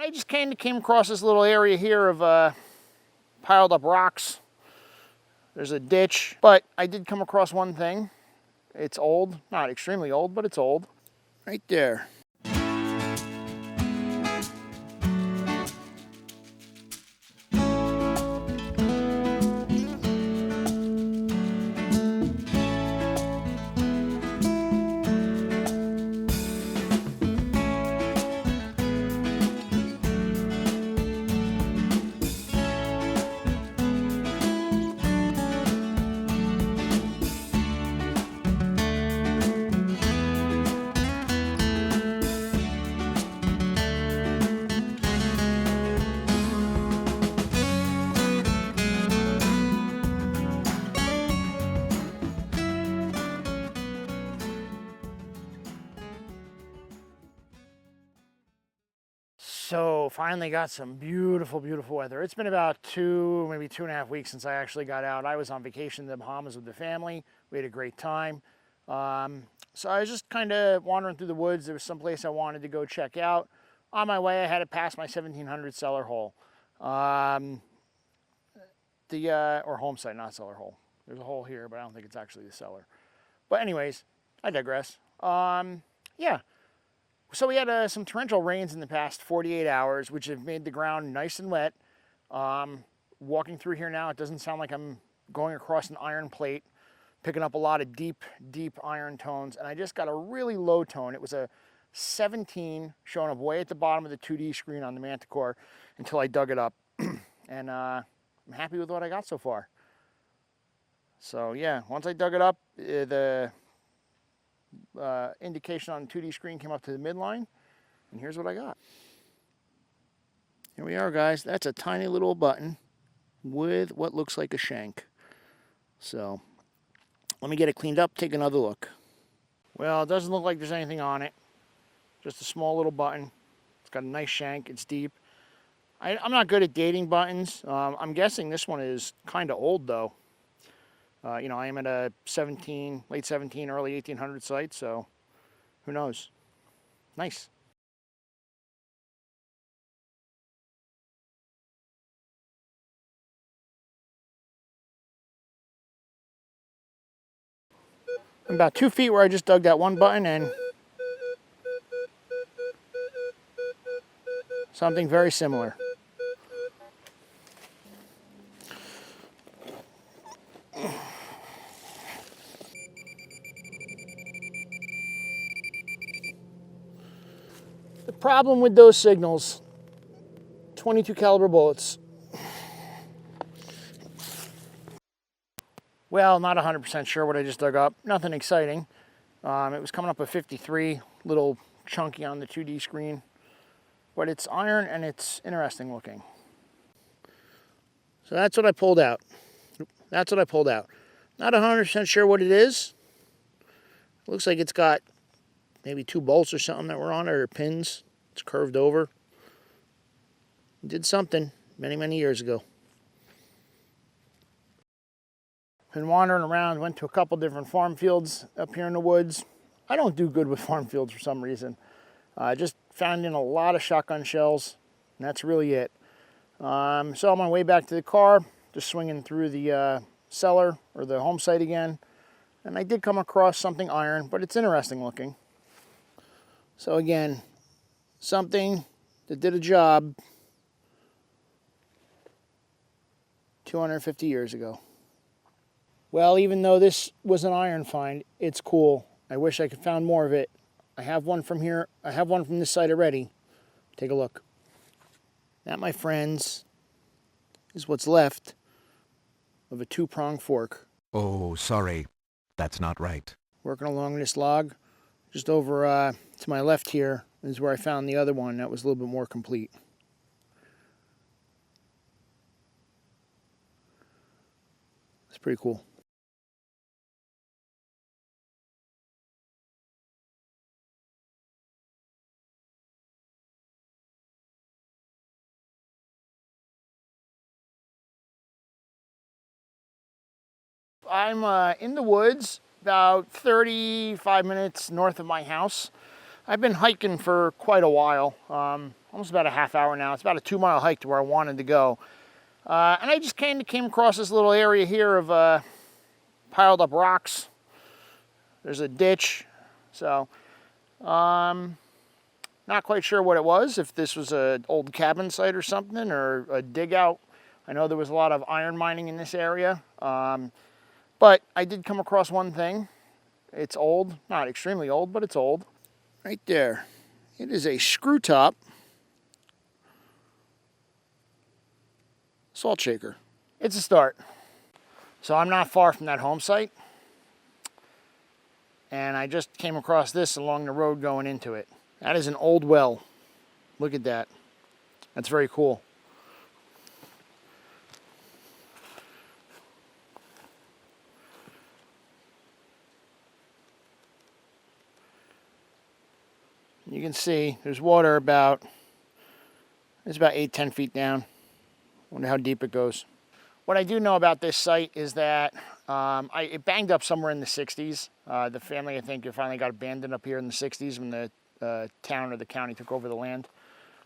I just came across this little area here of piled up rocks. There's a ditch, but I did come across one thing. It's old, not extremely old, but it's old. Right there. So finally got some beautiful, beautiful weather. It's been about maybe 2.5 weeks since I actually got out. I was on vacation in the Bahamas with the family. We had a great time. So I was just kind of wandering through the woods. There was some place I wanted to go check out. On my way, I had to pass my 1700 cellar hole. Or home site, not cellar hole. There's a hole here, but I don't think it's actually the cellar. But anyways, I digress. Yeah. So we had some torrential rains in the past 48 hours, which have made the ground nice and wet. Walking through here now, it doesn't sound like I'm going across an iron plate, picking up a lot of deep, deep iron tones. And I just got a really low tone. It was a 17 showing up way at the bottom of the 2D screen on the Manticore until I dug it up. And I'm happy with what I got so far. So yeah, once I dug it up, the indication on the 2D screen came up to the midline, and here's what I got. Here we are, guys. That's a tiny little button with what looks like a shank. So let me get it cleaned up, take another look. Well, it doesn't look like there's anything on it. Just a small little button. It's got a nice shank. It's deep. I'm not good at dating buttons. I'm guessing this one is kind of old, though. You know, I am at a late 17, early 1800 site, so who knows? Nice. I'm about 2 feet where I just dug that one button, and something very similar. The problem with those signals, 22 caliber bullets. Well, not 100% sure what I just dug up. Nothing exciting. It was coming up a 53, little chunky on the 2D screen. But it's iron and it's interesting looking. So that's what I pulled out. That's what I pulled out. Not 100% sure what it is. It looks like it's got maybe 2 bolts or something that were on it, or pins. It's curved over. It did something many, many years ago. Been wandering around, went to a couple different farm fields up here in the woods. I don't do good with farm fields for some reason. I just found in a lot of shotgun shells, and that's really it. So on my way back to the car, just swinging through the cellar or the home site again, and I did come across something iron, but it's interesting looking. So again, something that did a job 250 years ago. Well, even though this was an iron find, it's cool. I wish I could found more of it. I have one from here. I have one from this site already. Take a look. That, my friends, is what's left of a 2-prong fork. Oh, sorry. That's not right. Working along this log. Just over to my left here is where I found the other one that was a little bit more complete. It's pretty cool. I'm in the woods about 35 minutes north of my house. I've been hiking for quite a while, almost about a half hour now. It's about a 2-mile hike to where I wanted to go. And I just came across this little area here of piled up rocks. There's a ditch, so not quite sure what it was, if this was an old cabin site or something, or a dig out. I know there was a lot of iron mining in this area, but I did come across one thing. It's old, not extremely old, but it's old. Right there, it is a screw top salt shaker. It's a start. So I'm not far from that home site, and I just came across this along the road going into it. That is an old well. Look at that. That's very cool. You can see there's water it's about 8-10 feet down. Wonder how deep it goes. What I do know about this site is that it banged up somewhere in the 60s. The family, I think, finally got abandoned up here in the 60s when the town or the county took over the land.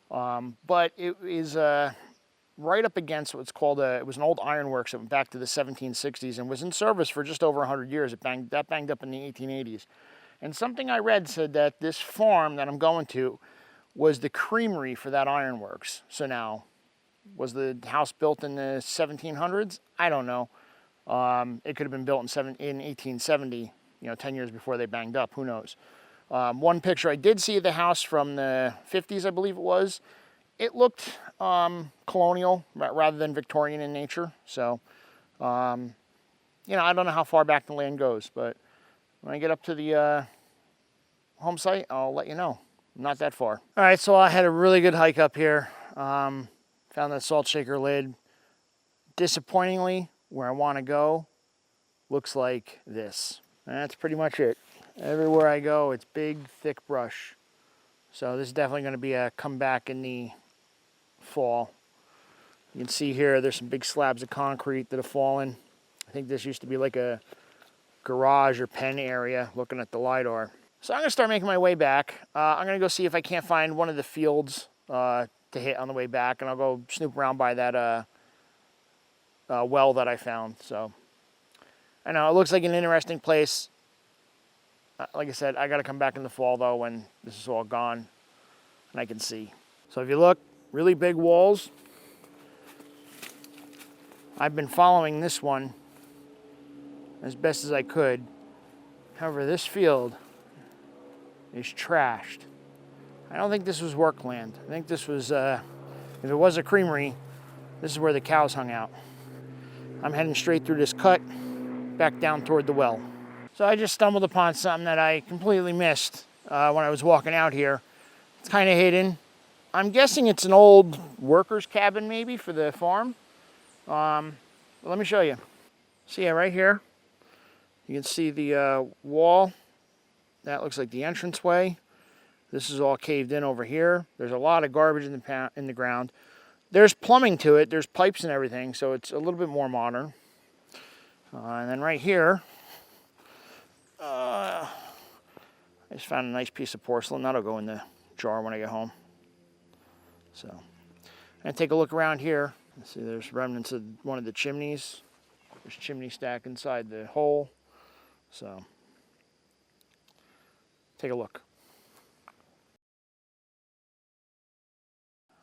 But it is right up against what's called it was an old ironworks that went back to the 1760s and was in service for just over 100 years. That banged up in the 1880s. And something I read said that this farm that I'm going to was the creamery for that ironworks. So now, was the house built in the 1700s? I don't know. It could have been built in 1870, 10 years before they banged up. Who knows? One picture I did see of the house from the 50s, I believe it was. It looked colonial rather than Victorian in nature. So, I don't know how far back the land goes, but when I get up to the home site, I'll let you know. Not that far. All right, so I had a really good hike up here. Found that salt shaker lid. Disappointingly, where I want to go looks like this. And that's pretty much it. Everywhere I go, it's big, thick brush. So this is definitely going to be a comeback in the fall. You can see here, there's some big slabs of concrete that have fallen. I think this used to be like a garage or pen area looking at the LiDAR. So I'm going to start making my way back. I'm going to go see if I can't find one of the fields to hit on the way back, and I'll go snoop around by that well that I found. So I know it looks like an interesting place. Like I said, I got to come back in the fall though when this is all gone and I can see. So if you look, really big walls. I've been following this one as best as I could. However, this field is trashed. I don't think this was work land. I think this was, if it was a creamery, this is where the cows hung out. I'm heading straight through this cut, back down toward the well. So I just stumbled upon something that I completely missed when I was walking out here. It's kind of hidden. I'm guessing it's an old worker's cabin maybe for the farm. Let me show you. See, right here, you can see the wall. That looks like the entranceway. This is all caved in over here. There's a lot of garbage in the ground. There's plumbing to it. There's pipes and everything, so it's a little bit more modern. And then right here, I just found a nice piece of porcelain. That'll go in the jar when I get home. So, I'm gonna take a look around here. See, there's remnants of one of the chimneys. There's chimney stack inside the hole. So, take a look.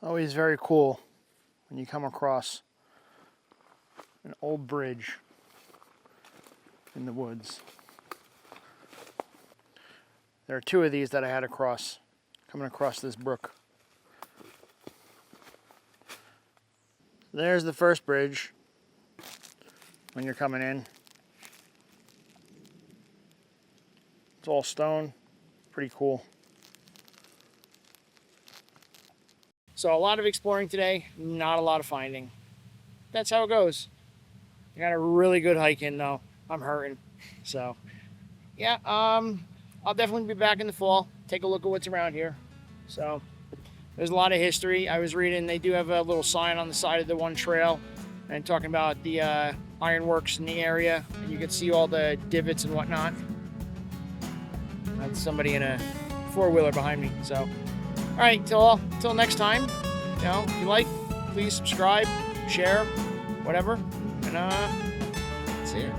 Always very cool when you come across an old bridge in the woods. There are two of these that I had coming across this brook. There's the first bridge when you're coming in. It's all stone, pretty cool. So a lot of exploring today, not a lot of finding. That's how it goes. I got a really good hike in though. I'm hurting. So yeah, I'll definitely be back in the fall, take a look at what's around here. So there's a lot of history. I was reading, they do have a little sign on the side of the one trail and talking about the ironworks in the area, and you can see all the divots and whatnot. That's somebody in a four-wheeler behind me. So, all right, till next time. You know, if you like, please subscribe, share, whatever, and see ya.